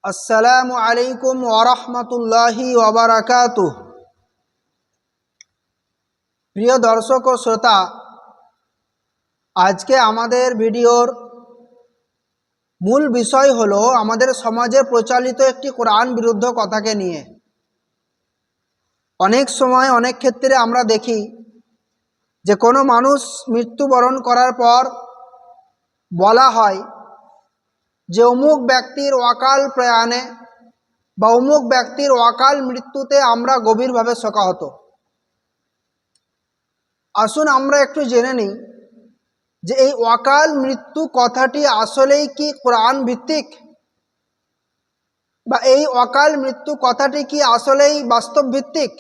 আসসালামু আলাইকুম ওয়া রাহমাতুল্লাহি ওয়া বারাকাতুহু। প্রিয় দর্শক ও শ্রোতা, আজকে আমাদের ভিডিওর মূল বিষয় হলো আমাদের সমাজে প্রচলিত একটি কোরআন বিরুদ্ধ কথাকে নিয়ে। অনেক সময় অনেক ক্ষেত্রে আমরা দেখি যে কোনো মানুষ মৃত্যুবরণ করার পর বলা হয় যে অমুক ব্যক্তির অকাল প্রয়াণে বা অমুক ব্যক্তির অকাল মৃত্যুতে আমরা গভীরভাবে শোকাহত। আসুন আমরা একটু জেনে নিই যে এই অকাল মৃত্যু কথাটি আসলেই কি কোরআন ভিত্তিক, বা এই অকাল মৃত্যু কথাটি কি আসলেই বাস্তব ভিত্তিক,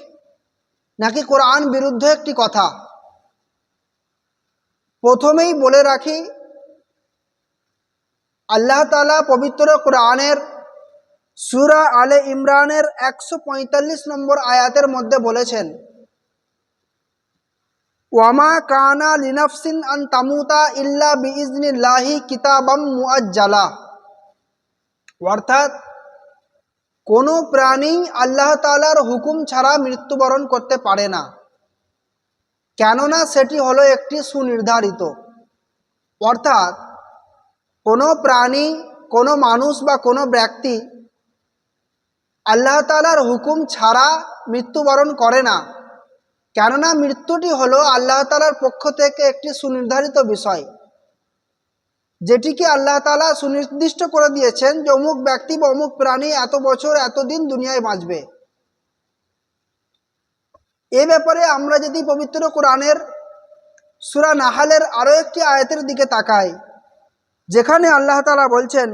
নাকি কোরআন বিরুদ্ধ একটি কথা। প্রথমেই বলে রাখি, আল্লাহ তাআলা পবিত্র কোরআনের সূরা আলে ইমরানের 145 নম্বর আয়াতের মধ্যে বলেছেন, ওয়ামা কানা লিনাফসিন আন তামুতা ইল্লা বিইজনিল্লাহি কিতাবাম মুআজ্জালা। অর্থাৎ কোনো প্রাণী আল্লাহ তাআলার হুকুম ছাড়া মৃত্যুবরণ করতে পারে না, কেননা সেটি হলো একটি সুনির্ধারিত। অর্থাৎ কোনো প্রাণী, কোনো মানুষ বা কোনো ব্যক্তি আল্লাহ তাআলার হুকুম ছাড়া মৃত্যুবরণ করে না, কেননা মৃত্যুটি হলো আল্লাহ তাআলার পক্ষ থেকে একটি সুনির্ধারিত বিষয়, যেটিকে আল্লাহ তাআলা সুনির্দিষ্ট করে দিয়েছেন যে অমুক ব্যক্তি বা অমুক প্রাণী এত বছর এতদিন দুনিয়ায় বাঁচবে। এ ব্যাপারে আমরা যদি পবিত্র কোরআনের সূরা নাহালের আরও একটি আয়াতের দিকে তাকাই, যেখানে আল্লাহ তাআলা বলছেন,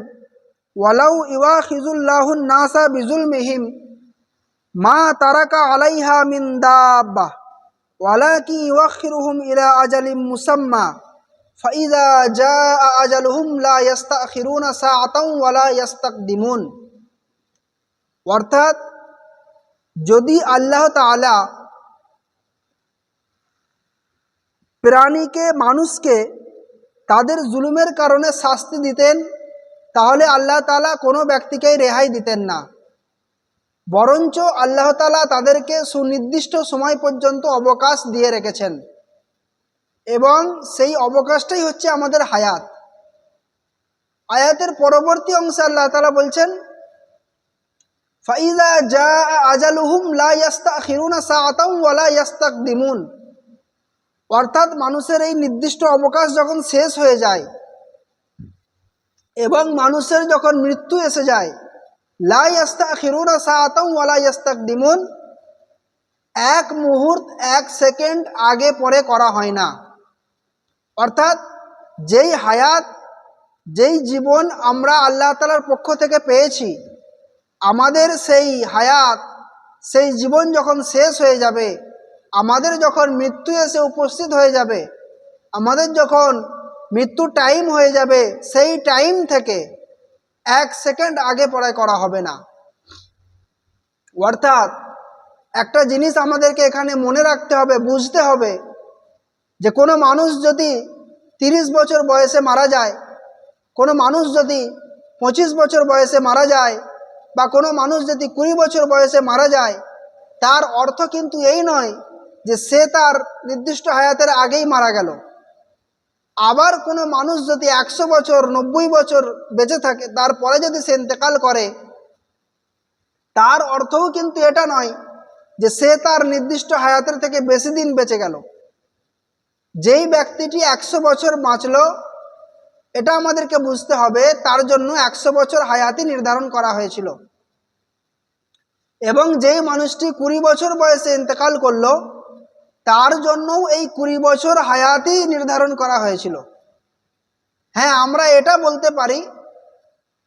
ওয়ালাউ ইউআখিযুল্লাহুন নাসা বিজুলমিহিম মা তারাকা আলাইহা মিন দাব্বাহ ওয়ালাকিন ইউআখিরুহুম ইলা আজালিম মুসাম্মা ফাইযা জাআ আজালুহুম লা ইস্তাখিরুনা সাআতাও ওয়ালা ইস্তাকদিমুন। অর্থাৎ যদি আল্লাহ তাআলা প্রাণীকে, মানুষকে তাদের জুলুমের কারণে শাস্তি দিতেন, তাহলে আল্লাহ তাআলা কোনো ব্যক্তিকেই রেহাই দিতেন না, বরঞ্চ আল্লাহ তাআলা তাদেরকে সুনির্দিষ্ট সময় পর্যন্ত অবকাশ দিয়ে রেখেছেন, এবং সেই অবকাশটাই হচ্ছে আমাদের হায়াত। আয়াতের পরবর্তী অংশে আল্লাহ তাআলা বলছেন, ফাইযা জাআ আজালুহুম লা ইস্তাখিরুনা সাআতাও ওয়ালা ইস্তাকদিমুন। অর্থাৎ মানুষের এই নির্দিষ্ট অবকাশ যখন শেষ হয়ে যায় এবং মানুষের যখন মৃত্যু এসে যায়, লা ইস্তাখিরুনা সাআতাও ওয়ালা ইস্তাকদিমুন, এক মুহূর্ত, এক সেকেন্ড আগে পরে করা হয় না। অর্থাৎ যেই হায়াত, যেই জীবন আমরা আল্লাহ তাআলার পক্ষ থেকে পেয়েছি, আমাদের সেই হায়াত, সেই জীবন যখন শেষ হয়ে যাবে, আমাদের যখন মৃত্যু এসে উপস্থিত হয়ে যাবে, আমাদের যখন মৃত্যু টাইম হয়ে যাবে, সেই টাইম থেকে এক সেকেন্ড আগে পরে করা হবে না। অর্থাৎ একটা জিনিস আমাদেরকে এখানে মনে রাখতে হবে, বুঝতে হবে, যে কোনো মানুষ যদি 30 বছর বয়সে মারা যায়, কোনো মানুষ যদি 25 বছর বয়সে মারা যায়, বা কোনো মানুষ যদি 20 বছর বয়সে মারা যায়, তার অর্থ কিন্তু এই নয় যে সে তার নির্দিষ্ট হায়াতের আগেই মারা গেল। আবার কোনো মানুষ যদি 100 বছর, 90 বছর বেঁচে থাকে, তারপরে যদি সে ইন্তেকাল করে, তার অর্থও কিন্তু এটা নয় যে সে তার নির্দিষ্ট হায়াতের থেকে বেশি দিন বেঁচে গেল। যেই ব্যক্তিটি 100 বছর বাঁচল, এটা আমাদেরকে বুঝতে হবে, তার জন্য 100 বছর হায়াতই নির্ধারণ করা হয়েছিল, এবং যেই মানুষটি 20 বছর বয়সে ইন্তেকাল করলো, তার জন্যও এই 20 বছর হায়াতই নির্ধারণ করা হয়েছিল। হ্যাঁ, আমরা এটা বলতে পারি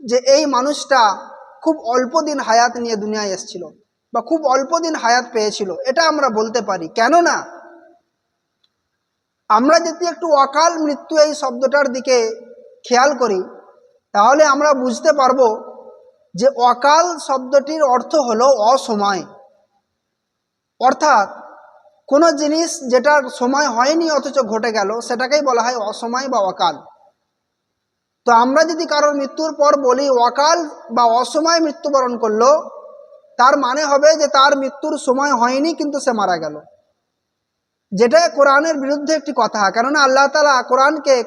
যে এই মানুষটা খুব অল্প দিন হায়াত নিয়ে দুনিয়ায় এসেছিল, বা খুব অল্প দিন হায়াত পেয়েছিল, এটা আমরা বলতে পারি। কেননা আমরা যদি একটু অকাল মৃত্যু এই শব্দটার দিকে খেয়াল করি, তাহলে আমরা বুঝতে পারবো যে অকাল শব্দটির অর্থ হলো অসময়। অর্থাৎ কোনো জিনিস যেটার সময় হয়নি অথচ ঘটে গেল, সেটাকেই বলা হয় অসময় বা অকাল। তো আমরা যদি কারোর মৃত্যুর পর বলি অকাল বা অসময়ে মৃত্যুবরণ করলো, তার মানে হবে যে তার মৃত্যুর সময় হয়নি কিন্তু সে মারা গেল, যেটা কোরআনের বিরুদ্ধে একটি কথা। কেননা আল্লাহ তাআলা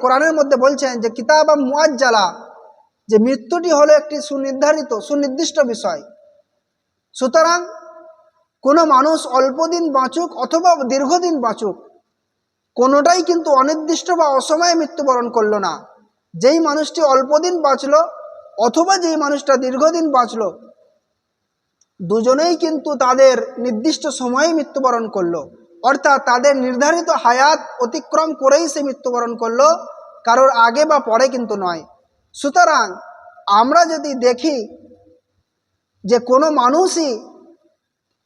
কোরআনের মধ্যে বলছেন যে কিতাব মুআজ্জালা, যে মৃত্যুটি হলো একটি সুনির্দিষ্ট বিষয়। সুতরাং কোনো মানুষ অল্প দিন বাঁচুক অথবা দীর্ঘদিন বাঁচুক, কোনোটাই কিন্তু অনির্দিষ্ট বা অসময়ে মৃত্যুবরণ করলো না। যেই মানুষটি অল্প দিন বাঁচলো অথবা যেই মানুষটা দীর্ঘদিন বাঁচলো, দুজনেই কিন্তু তাদের নির্দিষ্ট সময়ে মৃত্যুবরণ করলো, অর্থাৎ তাদের নির্ধারিত হায়াত অতিক্রম করেই সে মৃত্যুবরণ করলো, কারোর আগে বা পরে কিন্তু নয়। সুতরাং আমরা যদি দেখি যে কোনো মানুষই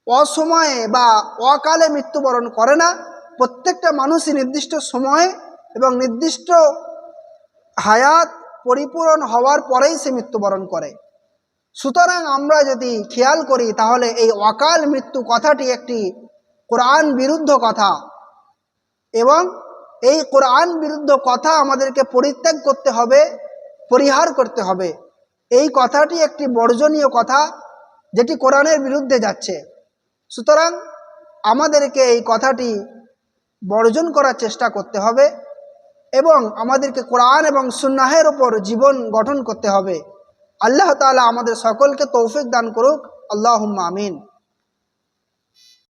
অসময়ে বা অকালে মৃত্যুবরণ করে না, প্রত্যেকটা মানুষই নির্দিষ্ট সময়ে এবং নির্দিষ্ট হায়াত পরিপূরণ হওয়ার পরেই সে মৃত্যুবরণ করে। সুতরাং আমরা যদি খেয়াল করি তাহলে এই অকাল মৃত্যু কথাটি একটি কোরআন বিরুদ্ধ কথা, এবং এই কোরআন বিরুদ্ধ কথা আমাদেরকে পরিত্যাগ করতে হবে, পরিহার করতে হবে। এই কথাটি একটি বর্জনীয় কথা, যেটি কোরআনের বিরুদ্ধে যাচ্ছে। সুতরাং আমাদেরকে এই কথাটি বর্জন করার চেষ্টা করতে হবে এবং আমাদেরকে কোরআন এবং সুন্নাহের ওপর জীবন গঠন করতে হবে। আল্লাহ তাআলা আমাদের সকলকে তৌফিক দান করুক। আল্লাহুম্মা আমিন।